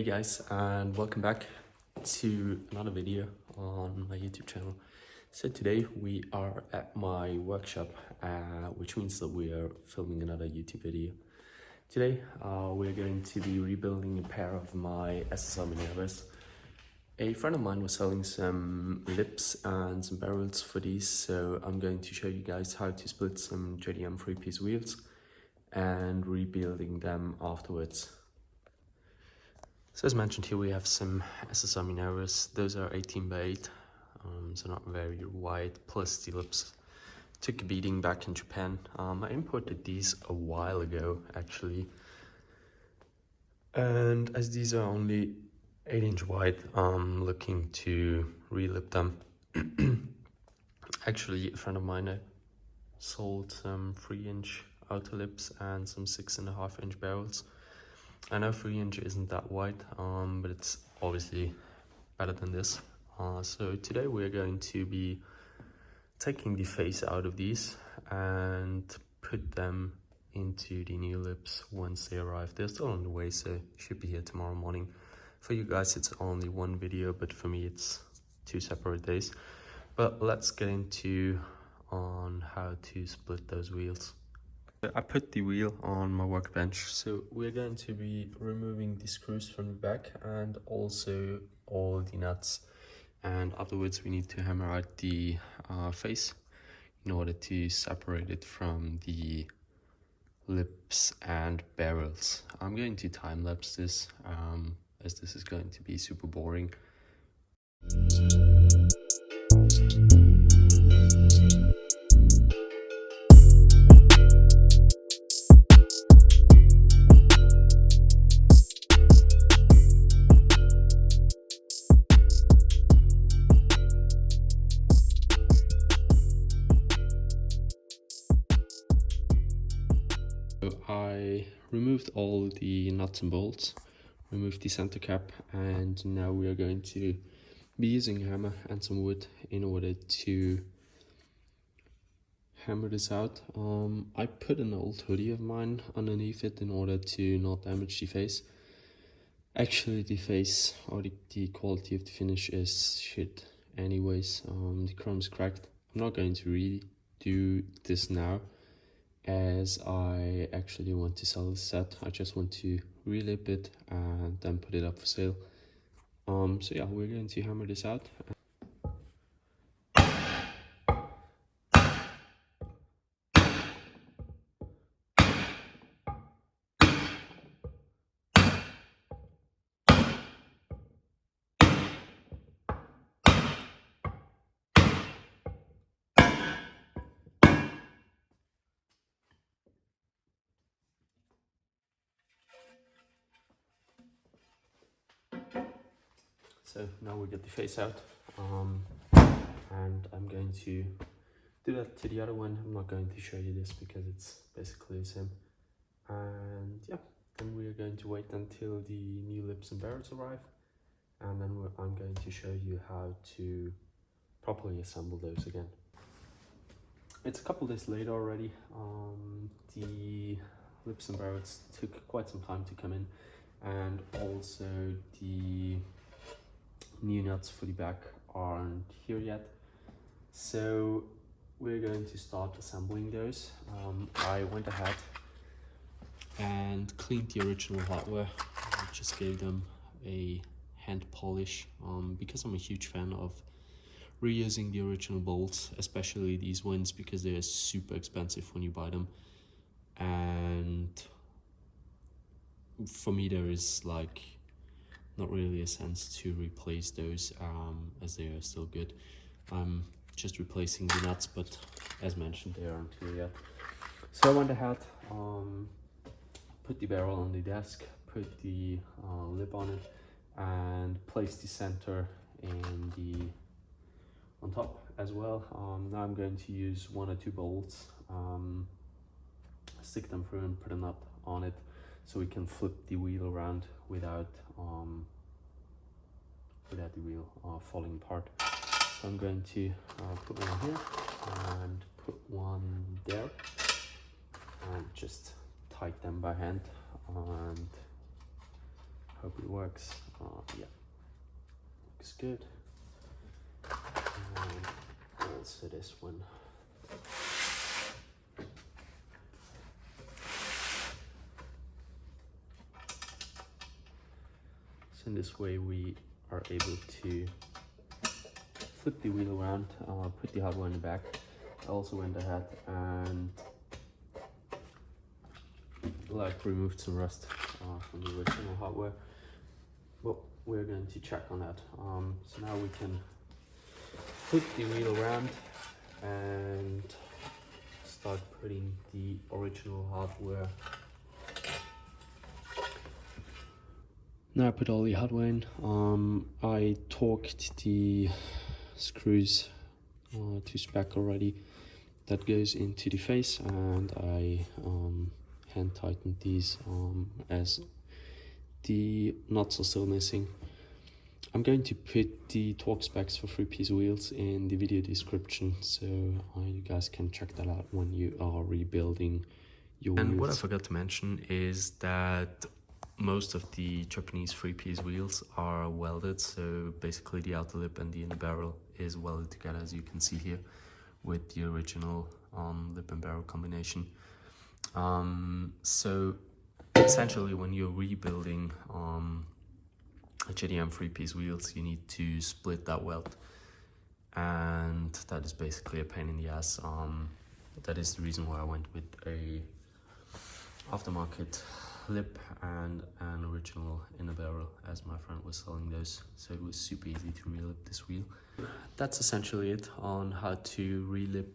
guys, and welcome back to another video on my YouTube channel. So today we are at my workshop, which means that we are filming another YouTube video. Today we're going to be rebuilding a pair of my SSR Minervas. A friend of mine was selling some lips and some barrels for these, so I'm going to show you guys how to split some JDM 3-piece wheels and rebuilding them afterwards. So as mentioned, here we have some SSR Minervas. Those are 18 by 8, so not very wide, plus the lips took a beating back in Japan. I imported these a while ago actually, and as these are only 8-inch wide, I'm looking to relip them. Actually, a friend of mine sold some 3-inch outer lips and some 6.5-inch barrels. I know 3-inch isn't that wide, but it's obviously better than this. So today we're going to be taking the face out of these and put them into the new lips once they arrive. They're still on the way, so should be here tomorrow morning. For you guys it's only one video, but for me it's 2 separate days. But let's get into on how to split those wheels. I put the wheel on my workbench, so we're going to be removing the screws from the back and also all the nuts, and afterwards we need to hammer out the face in order to separate it from the lips and barrels. I'm going to time-lapse this as this is going to be super boring. I removed all the nuts and bolts, removed the center cap, and now we are going to be using a hammer and some wood in order to hammer this out. I put an old hoodie of mine underneath it in order to not damage the face. Actually, the face or the quality of the finish is shit anyways. The chrome's cracked. I'm not going to redo this now, as I actually want to sell this set. I just want to relip it and then put it up for sale. So yeah, we're going to hammer this out. So now we get the face out, and I'm going to do that to the other one. I'm not going to show you this because it's basically the same. And yeah, then we are going to wait until the new lips and barrels arrive, and then I'm going to show you how to properly assemble those again. It's a couple days later already. The lips and barrels took quite some time to come in, and also the new nuts for the back aren't here yet, so we're going to start assembling those. I went ahead and cleaned the original hardware. I just gave them a hand polish because I'm a huge fan of reusing the original bolts, especially these ones, because they're super expensive when you buy them, and for me there is like not really a sense to replace those as they are still good. I'm just replacing the nuts, but as mentioned they aren't here yet. So I went ahead, put the barrel on the desk, put the lip on it, and placed the center and the on top as well. Now I'm going to use 1 or 2 bolts, stick them through and put a nut on it so we can flip the wheel around without the wheel falling apart. So I'm going to put one here and put one there and just tighten them by hand and Hope it works. Yeah, looks good. And also this one. So in this way we are able to flip the wheel around, put the hardware in the back. I also went ahead and removed some rust from the original hardware. But we're going to check on that. So now we can flip the wheel around and start putting the original hardware. Now I put all the hardware in. I torqued the screws to spec already. That goes into the face, and I hand tightened these as the nuts are still missing. I'm going to put the torque specs for 3-piece wheels in the video description, so you guys can check that out when you are rebuilding your wheels. And what I forgot to mention is that most of the Japanese 3-piece wheels are welded, so basically the outer lip and the inner barrel is welded together, as you can see here, with the original lip and barrel combination. So essentially when you're rebuilding JDM 3-piece wheels, you need to split that weld, and that is basically a pain in the ass. That is the reason why I went with a aftermarket lip and an original inner barrel, as my friend was selling those, so it was super easy to relip this wheel. That's essentially it on how to relip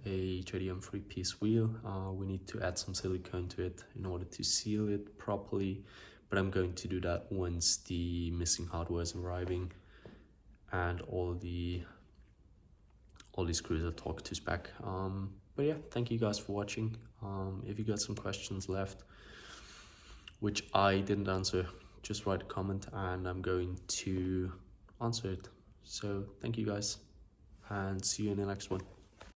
a JDM 3-piece wheel. We need to add some silicone to it in order to seal it properly, but I'm going to do that once the missing hardware is arriving and all the screws are torqued to spec. But yeah, thank you guys for watching. If you got some questions left which I didn't answer, just write a comment and I'm going to answer it. So thank you guys, and see you in the next one.